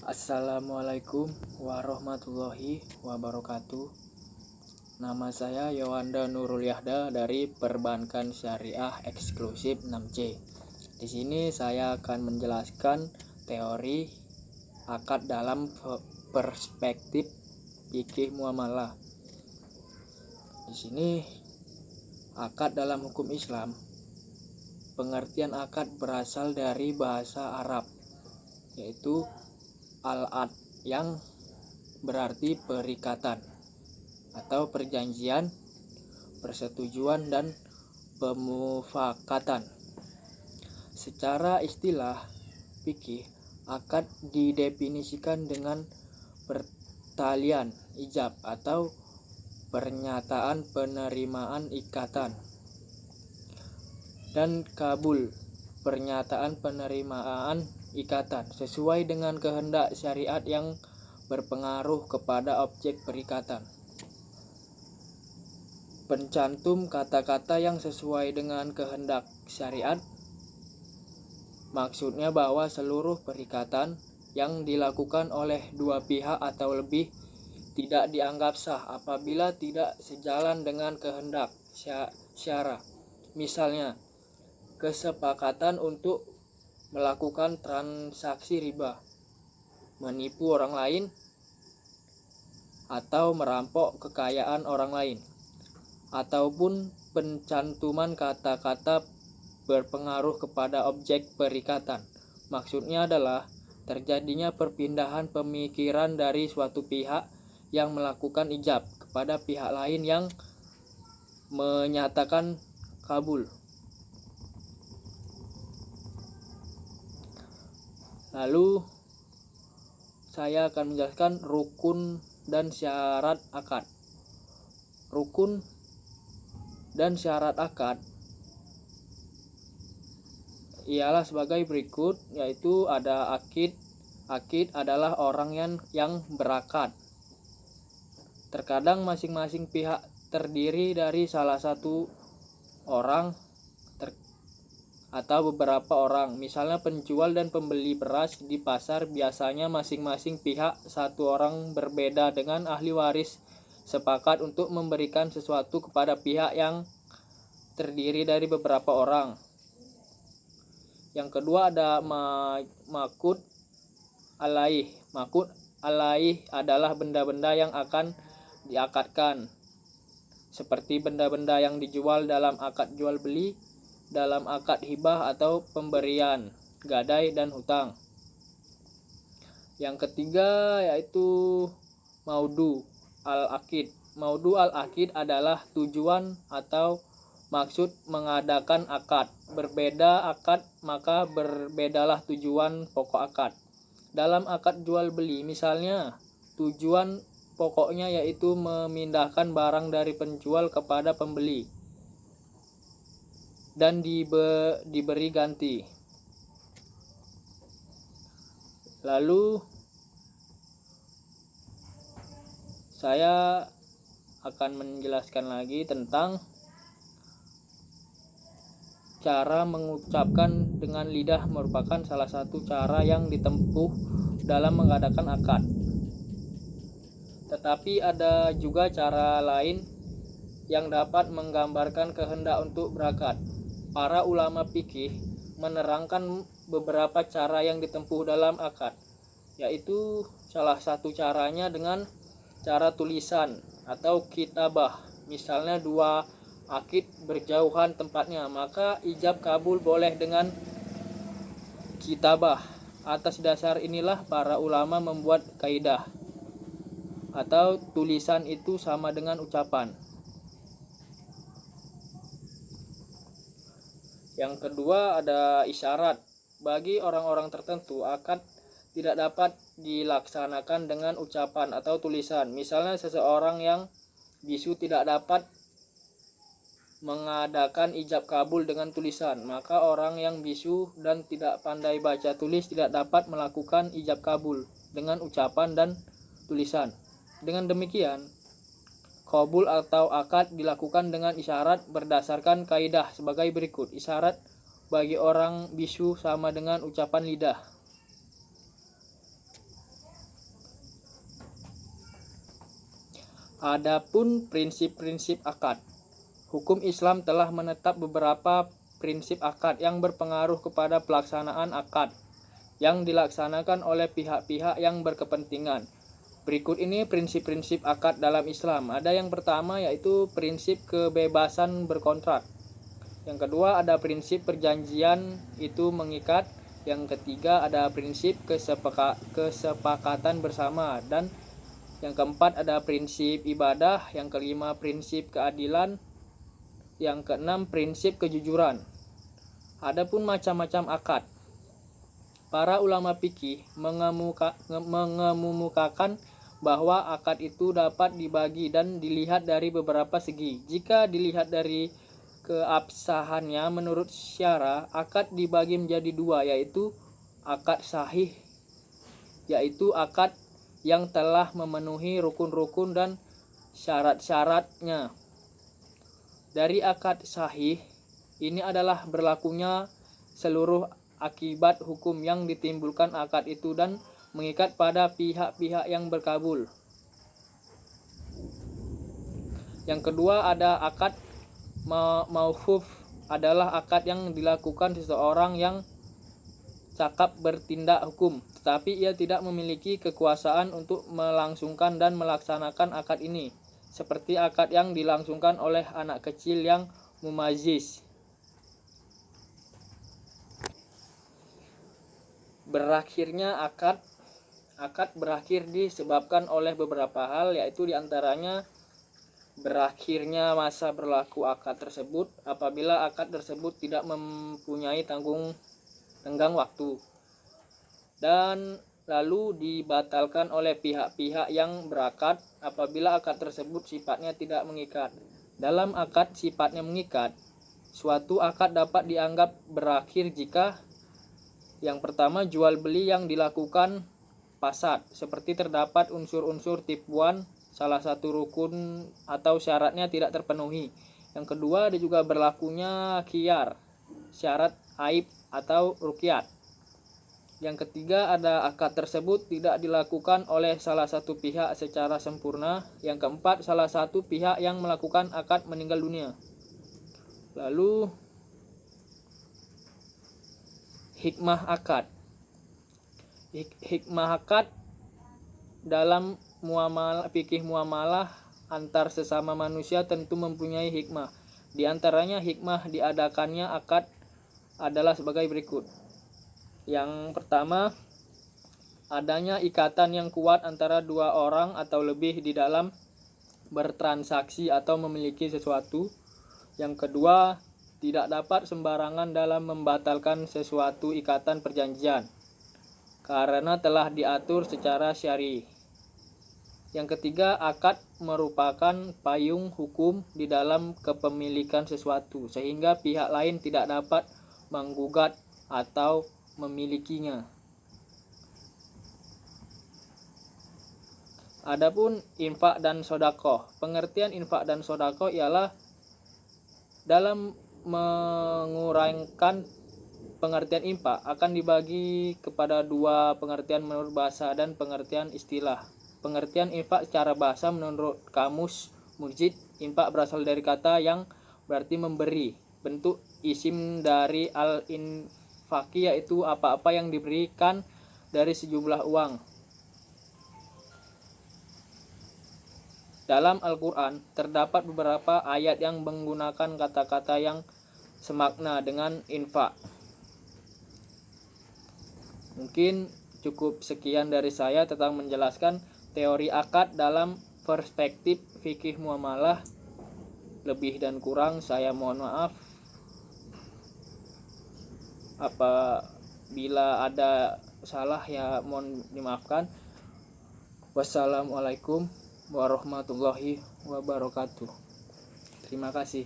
Assalamualaikum warahmatullahi wabarakatuh. Nama saya Yowanda Nurul Yahda dari Perbankan Syariah Eksklusif 6C. Di sini saya akan menjelaskan teori akad dalam perspektif fikih muamalah. Di sini akad dalam hukum Islam, pengertian akad berasal dari bahasa Arab, yaitu al-aqd yang berarti perikatan atau perjanjian, persetujuan dan pemufakatan. Secara istilah fikih, akad didefinisikan dengan pertalian ijab atau pernyataan penerimaan ikatan, dan kabul, pernyataan penerimaan ikatan sesuai dengan kehendak syariat yang berpengaruh kepada objek perikatan. Pencantum kata-kata yang sesuai dengan kehendak syariat maksudnya bahwa seluruh perikatan yang dilakukan oleh dua pihak atau lebih tidak dianggap sah apabila tidak sejalan dengan kehendak syara. Misalnya, kesepakatan untuk melakukan transaksi riba, menipu orang lain, atau merampok kekayaan orang lain, ataupun pencantuman kata-kata berpengaruh kepada objek perikatan. Maksudnya adalah terjadinya perpindahan pemikiran dari suatu pihak yang melakukan ijab kepada pihak lain yang menyatakan kabul. Lalu saya akan menjelaskan rukun dan syarat akad. Rukun dan syarat akad ialah sebagai berikut, yaitu ada akid. Akid adalah orang yang berakad. Terkadang masing-masing pihak terdiri dari salah satu orang atau beberapa orang. Misalnya penjual dan pembeli beras di pasar, biasanya masing-masing pihak satu orang berbeda dengan ahli waris sepakat untuk memberikan sesuatu kepada pihak yang terdiri dari beberapa orang. Yang kedua ada makut alaih. Makut alaih adalah benda-benda yang akan diakadkan, seperti benda-benda yang dijual dalam akad jual beli, dalam akad hibah atau pemberian, gadai dan hutang. Yang ketiga yaitu maudu al-aqid. Maudu al-aqid adalah tujuan atau maksud mengadakan akad. Berbeda akad, maka berbedalah tujuan pokok akad. Dalam akad jual beli misalnya, tujuan pokoknya yaitu memindahkan barang dari penjual kepada pembeli dan diberi ganti. Lalu saya akan menjelaskan lagi tentang cara mengucapkan dengan lidah merupakan salah satu cara yang ditempuh dalam mengadakan akad. Tetapi ada juga cara lain yang dapat menggambarkan kehendak untuk berakad. Para ulama fikih menerangkan beberapa cara yang ditempuh dalam akad, yaitu salah satu caranya dengan cara tulisan atau kitabah. Misalnya dua akid berjauhan tempatnya, maka ijab kabul boleh dengan kitabah. Atas dasar inilah para ulama membuat kaidah atau tulisan itu sama dengan ucapan. Yang kedua ada isyarat. Bagi orang-orang tertentu, akad tidak dapat dilaksanakan dengan ucapan atau tulisan. Misalnya seseorang yang bisu tidak dapat mengadakan ijab kabul dengan tulisan, maka orang yang bisu dan tidak pandai baca tulis tidak dapat melakukan ijab kabul dengan ucapan dan tulisan. Dengan demikian, kabul atau akad dilakukan dengan isyarat berdasarkan kaidah sebagai berikut. Isyarat bagi orang bisu sama dengan ucapan lidah. Adapun prinsip-prinsip akad. Hukum Islam telah menetap beberapa prinsip akad yang berpengaruh kepada pelaksanaan akad yang dilaksanakan oleh pihak-pihak yang berkepentingan. Berikut ini prinsip-prinsip akad dalam Islam. Ada yang pertama yaitu prinsip kebebasan berkontrak. Yang kedua ada prinsip perjanjian itu mengikat. Yang ketiga ada prinsip kesepakatan bersama. Dan yang keempat ada prinsip ibadah. Yang kelima prinsip keadilan. Yang keenam prinsip kejujuran. Adapun macam-macam akad. Para ulama fikih mengemukakan bahwa akad itu dapat dibagi dan dilihat dari beberapa segi. Jika dilihat dari keabsahannya menurut syara, akad dibagi menjadi dua, yaitu akad sahih, yaitu akad yang telah memenuhi rukun-rukun dan syarat-syaratnya. Dari akad sahih, ini adalah berlakunya seluruh akibat hukum yang ditimbulkan akad itu dan mengikat pada pihak-pihak yang berkabul. Yang kedua ada akad mauquf, adalah akad yang dilakukan seseorang yang cakap bertindak hukum, tetapi ia tidak memiliki kekuasaan untuk melangsungkan dan melaksanakan akad ini, seperti akad yang dilangsungkan oleh anak kecil yang mumayiz. Berakhirnya akad berakhir disebabkan oleh beberapa hal, yaitu diantaranya berakhirnya masa berlaku akad tersebut apabila akad tersebut tidak mempunyai tenggang waktu, dan lalu dibatalkan oleh pihak-pihak yang berakad apabila akad tersebut sifatnya tidak mengikat. Dalam akad sifatnya mengikat, suatu akad dapat dianggap berakhir jika yang pertama jual beli yang dilakukan fasad, seperti terdapat unsur-unsur tipuan, salah satu rukun atau syaratnya tidak terpenuhi. Yang kedua ada juga berlakunya khiyar, syarat aib atau ruqyat. Yang ketiga ada akad tersebut tidak dilakukan oleh salah satu pihak secara sempurna. Yang keempat salah satu pihak yang melakukan akad meninggal dunia. Lalu hikmah akad. Hikmah akad dalam fikih muamalah antar sesama manusia tentu mempunyai hikmah. Di antaranya hikmah diadakannya akad adalah sebagai berikut. Yang pertama, adanya ikatan yang kuat antara dua orang atau lebih di dalam bertransaksi atau memiliki sesuatu. Yang kedua, tidak dapat sembarangan dalam membatalkan sesuatu ikatan perjanjian karena telah diatur secara syar'i. Yang ketiga, akad merupakan payung hukum di dalam kepemilikan sesuatu sehingga pihak lain tidak dapat menggugat atau memilikinya. Adapun infak dan sedekah. Pengertian infak dan sedekah ialah dalam menguraikan pengertian infak akan dibagi kepada dua pengertian menurut bahasa dan pengertian istilah. Pengertian infak secara bahasa menurut kamus Mujid, infak berasal dari kata yang berarti memberi. Bentuk isim dari al-infaqi yaitu apa-apa yang diberikan dari sejumlah uang. Dalam Al-Quran terdapat beberapa ayat yang menggunakan kata-kata yang semakna dengan infak. Mungkin cukup sekian dari saya tentang menjelaskan teori akad dalam perspektif fikih muamalah. Lebih dan kurang saya mohon maaf. Apabila ada salah ya mohon dimaafkan. Wassalamualaikum warahmatullahi wabarakatuh. Terima kasih.